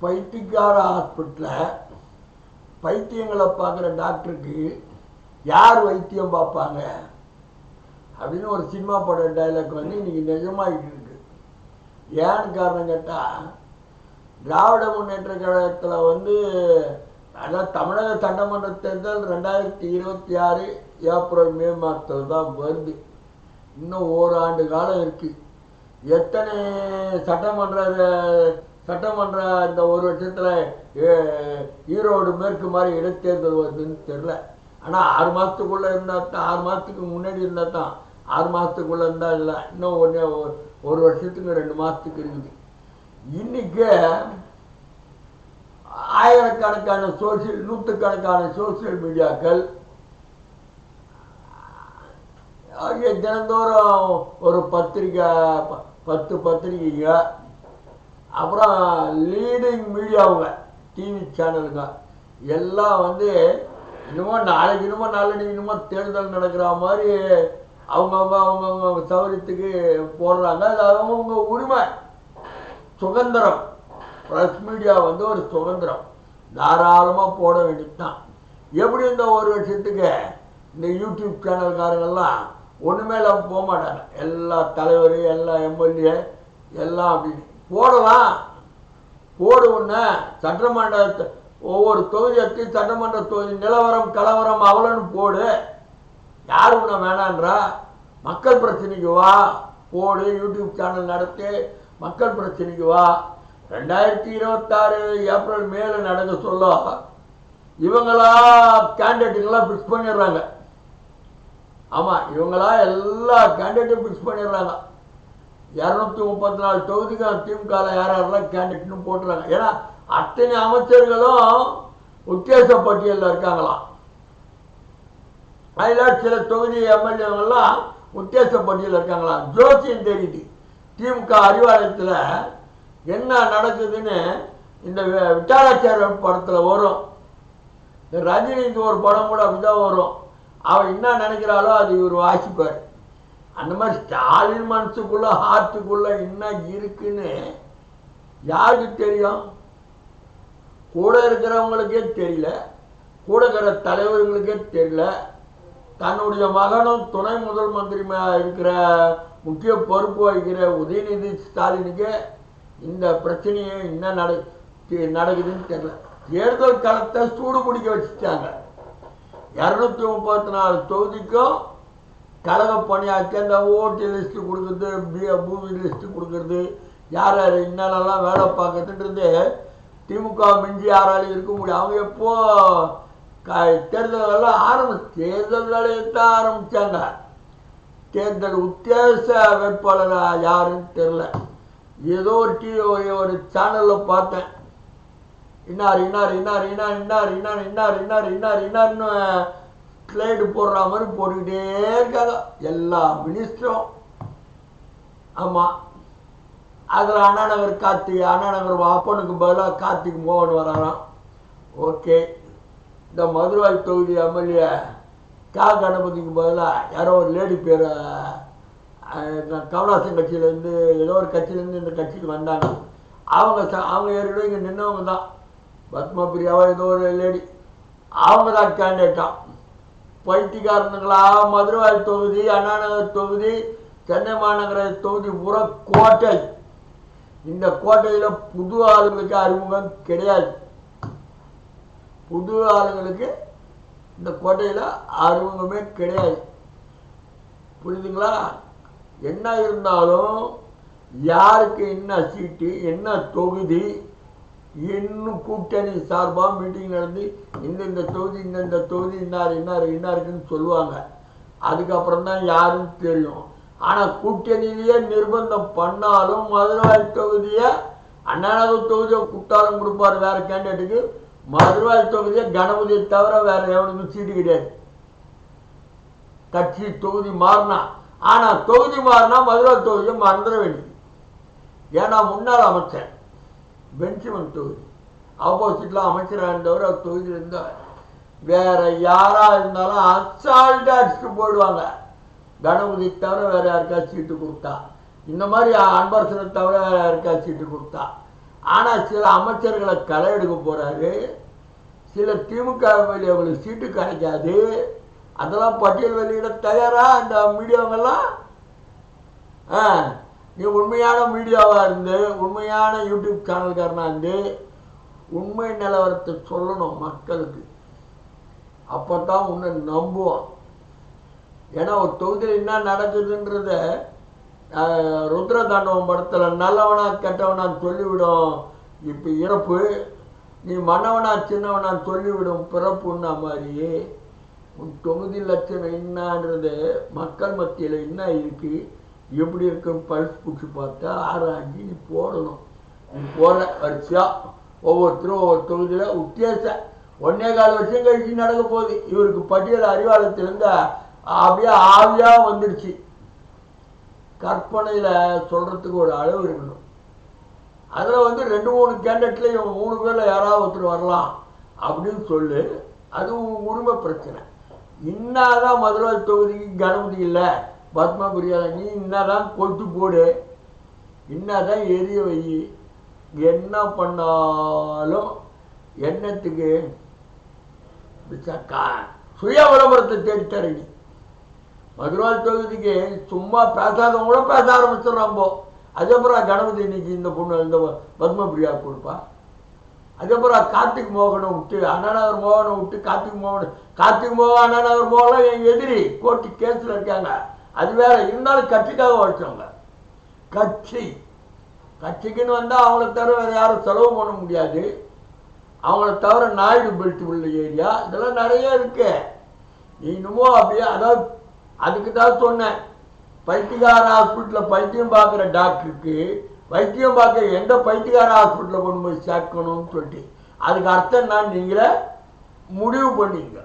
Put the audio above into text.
பைத்தியக்கார ஹாஸ்பிட்டலில் பைத்தியங்களை பார்க்குற டாக்டருக்கு யார் வைத்தியம் பார்ப்பாங்க அப்படின்னு ஒரு சினிமா பட டைலாக் வந்து இன்றைக்கி நிஜமாகிட்டு இருக்கு. ஏன்னு காரணம் கேட்டால், திராவிட முன்னேற்ற கழகத்தில் வந்து அதான் தமிழக சட்டமன்ற தேர்தல் 2026 ஏப்ரல் மே மாதத்தில் தான் வருது. இன்னும் ஓராண்டு காலம் இருக்குது. எத்தனை சட்டமன்ற இந்த ஒரு வருஷத்தில் ஈரோடு மேற்கு மாதிரி இடைத்தேர்தல் வருதுன்னு தெரில. ஆனால் 6 மாதத்துக்குள்ளே இருந்தால் தான், 6 மாதத்துக்கு முன்னாடி இருந்தால் தான், 6 மாதத்துக்குள்ளே இருந்தால் இல்லை, இன்னும் ஒரு வருஷத்துக்கு 2 மாதத்துக்கு இருக்குது. இன்றைக்கி ஆயிரக்கணக்கான நூற்றுக்கணக்கான சோசியல் மீடியாக்கள் தினந்தோறும் ஒரு 10 பத்திரிகைங்க, அப்புறம் லீடிங் மீடியாவுங்க, டிவி சேனலுங்க எல்லாம் வந்து இன்னமும் நாளைக்கு இன்னமும் தேர்தல் நடக்கிற மாதிரி அவங்கவுங்க சௌகரியத்துக்கு போடுறாங்க. அது அவங்கவுங்க உரிமை, சுதந்திரம். ப்ரெஸ் மீடியா வந்து ஒரு சுதந்திரம், தாராளமாக போட வேண்டியது தான். எப்படி இந்த ஒரு வருஷத்துக்கு இந்த யூடியூப் சேனல்காரங்கெல்லாம் ஒன்றுமே இல்லாமல் போக மாட்டாங்க. எல்லா தலைவர், எல்லா எம்எல்ஏ எல்லாம் அப்படின்னு போடலாம். போடுவோன்னு சட்டமன்ற ஒவ்வொரு தொகுதிக்கு சட்டமன்ற தொகுதி நிலவரம் கலவரம் அவ்வளோன்னு போடு. யார் உன்னை வேணான்றா? மக்கள் பிரச்சனைக்கு வா, போடு. யூடியூப் சேனல் நடத்தி மக்கள் பிரச்சனைக்கு வா. 2026 ஏப்ரல் மேல நடக்க சொல்ல இவங்களா கேண்டிடேட்டுங்களாம் ஃபிக்ஸ் பண்ணிடுறாங்க. ஆமாம், இவங்களா எல்லா கேண்டிடேட்டும் ஃபிக்ஸ் பண்ணிடுறாங்க. 234 தொகுதிக்கு திமுக யாரெல்லாம் கேண்டிடேட்னு போட்டுறாங்க. ஏன்னா அத்தனை அமைச்சர்களும் உத்தேச பட்டியலில் இருக்காங்களாம். அதில் சில தொகுதி எம்எல்ஏங்கள்லாம் உத்தேச பட்டியலில் இருக்காங்களாம். ஜோசியம் தெரியுது. திமுக அறிவாலயத்தில் என்ன நடக்குதுன்னு இந்த விட்டாலாச்சாரியர் படத்தில் வரும். இந்த ரஜினிக்கு ஒரு படம் கூட அப்படிதான் வரும். அவன் என்ன நினைக்கிறாளோ அது இவர் வாசிப்பார். அந்த மாதிரி ஸ்டாலின் மனசுக்குள்ள ஹார்ட்டுக்குள்ள என்ன இருக்குன்னு யாருக்கு தெரியும்? கூட இருக்கிறவங்களுக்கே தெரியல, கூட இருக்கிற தலைவர்களுக்கே தெரியல. தன்னுடைய மகனும் துணை முதல் மந்திரி இருக்கிற முக்கிய பொறுப்பு வகிக்கிற உதயநிதி ஸ்டாலினுக்கு இந்த பிரச்சனையை என்ன நடக்குதுன்னு தெரியல. தேர்தல் களத்தை சூடு பிடிக்க வச்சுட்டாங்க. 234 தொகுதிக்கும் கழக பணியாற்றி அந்த ஓட்டு லிஸ்ட்டு கொடுக்குறது, பூமி லிஸ்ட்டு கொடுக்குறது, யார் யார் இன்னெல்லாம் வேலை பார்க்கறதுன்றது திமுக மிஞ்சி யாராலையும் இருக்க முடியும். அவங்க எப்போ தேர்தலெல்லாம் தேர்தல் வேலையத்தான் ஆரம்பித்தாங்க. தேர்தல் உத்தேச வேட்பாளர் யாருன்னு தெரில. ஏதோ ஒரு சேனலில் பார்த்தேன். இன்னார்னு ஸ்லைடு போடுற மாதிரி போட்டுக்கிட்டே இருக்காங்க எல்லா மினிஸ்டரும். ஆமாம், அதில் அண்ணாநகர் அப்பனுக்கு பதிலாக கார்த்திக் மோகன் வராராம். ஓகே. இந்த மதுரை தொகுதி எம்எல்ஏ கணபதிக்கு பதிலாக யாரோ ஒரு லேடி பேர் கமலாசன் கட்சியிலேருந்து ஏதோ ஒரு கட்சியிலேருந்து இந்த கட்சிக்கு வந்தாங்க. அவங்க ஏற்கனவே இங்கே நின்றவங்க தான். பத்மா பிரியாவோ ஏதோ ஒரு லேடி, அவங்க தான் கேண்டிடேட்டாம். பைத்தியக்காரனுங்களா? மதுரை தொகுதி, அண்ணாநகர் தொகுதி, சென்னை மாநகர தொகுதி பூரா கோட்டை. இந்த கோட்டையில் புது ஆளுங்களுக்கு அறிமுகம் கிடையாது. புது ஆளுங்களுக்கு இந்த கோட்டையில் அறிமுகமே கிடையாது. புரியுதுங்களா? என்ன இருந்தாலும் யாருக்கு என்ன சீட்டு, என்ன தொகுதி, இன்னும் கூட்டணி சார்பாக மீட்டிங் நடந்து இந்த தொகுதி இன்னாருக்குன்னு சொல்லுவாங்க. அதுக்கப்புறம் தான் யாருன்னு தெரியும். ஆனால் கூட்டணியிலேயே நிர்பந்தம் பண்ணாலும் மதுரை தொகுதியை அண்ணாநகர் தொகுதியை குட்டாலும் கொடுப்பார் வேறு கேண்டிடேட்டுக்கு. மதுரை தொகுதியை கணபதியை தவிர வேறு எவனுக்கும் சீட்டு கிடையாது. கட்சி தொகுதி மாறினா, ஆனால் தொகுதி மாறினா மதுரை தொகுதியை மறந்துட வேண்டியது. ஏன்னா முன்னாள் அமைச்சர் பென்சிமன் தொகுதி ஆப்போசிட்டில் அமைச்சராக இருந்தவர் அவர் தொகுதியில் இருந்தார். வேற யாராக இருந்தாலும் அசால்ட்டாக அடிச்சுட்டு போயிடுவாங்க. கணபதி தவிர வேறு யாருக்கா சீட்டு கொடுத்தா, இந்த மாதிரி அன்பரசனை தவிர வேறு யாருக்கா சீட்டு கொடுத்தா ஆனால் சில அமைச்சர்களை களை எடுக்க போகிறாரு. சில திமுக அவங்களுக்கு சீட்டு கிடைக்காது. அதெல்லாம் பட்டியல் வெளியிட தயாரா இந்த மீடியாவெல்லாம்? நீ உண்மையான மீடியாவாக இருந்து, உண்மையான யூடியூப் சேனல்காரனாக இருந்து உண்மை நிலவரத்தை சொல்லணும் மக்களுக்கு. அப்போ தான் உன்னை நம்புவான். ஏன்னா ஒரு தொகுதியில் என்ன நடக்குதுன்றத ருத்ரதாண்டவம் படத்தில் நல்லவனா கெட்டவனா சொல்லிவிடும் இப்போ இறப்பு, நீ மன்னவனா சின்னவனா சொல்லிவிடும் பிறப்புன்னா மாதிரி உன் தொகுதி லட்சணம் என்னன்றது மக்கள் மத்தியில் என்ன இருக்குது, எப்படி இருக்குன்னு பல்ஸ் பிடிச்சி பார்த்தா ஆராய்ச்சி நீ போடணும். நீ போகிற வரிசையாக ஒவ்வொருத்தரும் ஒவ்வொரு தொகுதியில் வித்தியாசம் 1.25 வருஷம் கழிச்சு நடக்க போகுது. இவருக்கு பட்டியல் அறிவாலயத்திலேருந்து அப்படியே ஆவியாக வந்துடுச்சு. கற்பனையில் சொல்கிறதுக்கு ஒரு அளவு இருக்கணும். அதில் 2-3 கேண்டேட்டில் இவங்க 3 பேரில் யாராவது ஒருத்தர் வரலாம் அப்படின்னு சொல்லு. அது உரிமை பிரச்சனை. இன்னாதான் மதுரை தொகுதிக்கு கணபதி இல்லை, பத்மா பிரியாத, நீ இன்னாதான் கொட்டு போடு, இன்னாதான் எரிய வை, என்ன பண்ணாலும் என்னத்துக்கு சுய விளம்பரத்தை தேடித்தர. நீ மதுரை தொகுதிக்கு சும்மா பேசாதவங்க கூட பேச ஆரம்பிச்சிடறாம்போ. அதேபுறம் கணபதி இன்னைக்கு இந்த பொண்ணு இந்த பத்ம பிரியா கொடுப்பா. அதேபுறம் கார்த்திக் மோகனை விட்டு அண்ணாநகர் மோகனை விட்டு கார்த்திக் மோகன் அண்ணாநகர் மோகன்லாம் என் எதிரி கோர்ட்டு கேஸில் இருக்காங்க. அது வேற. இருந்தாலும் கட்சிக்காக உழைச்சவங்க. கட்சிக்குன்னு வந்தால் அவங்கள தவிர வேறு யாரும் செலவு பண்ண முடியாது. அவங்கள தவிர நாயுடு பெல்ட் உள்ள ஏரியா இதெல்லாம் நிறைய இருக்கு. நீ இன்னமும் அப்படியே அதாவது அதுக்கு தான் சொன்னேன், பைத்தியக்கார ஹாஸ்பிட்டலில் பைத்தியம் பார்க்குற டாக்டருக்கு வைத்தியம் பார்க்க எந்த பைத்தியக்கார ஹாஸ்பிட்டலில் கொண்டு போய் சேர்க்கணும்னு சொல்லிட்டு அதுக்கு அர்த்தம் நான் நீங்களே முடிவு பண்ணிங்க.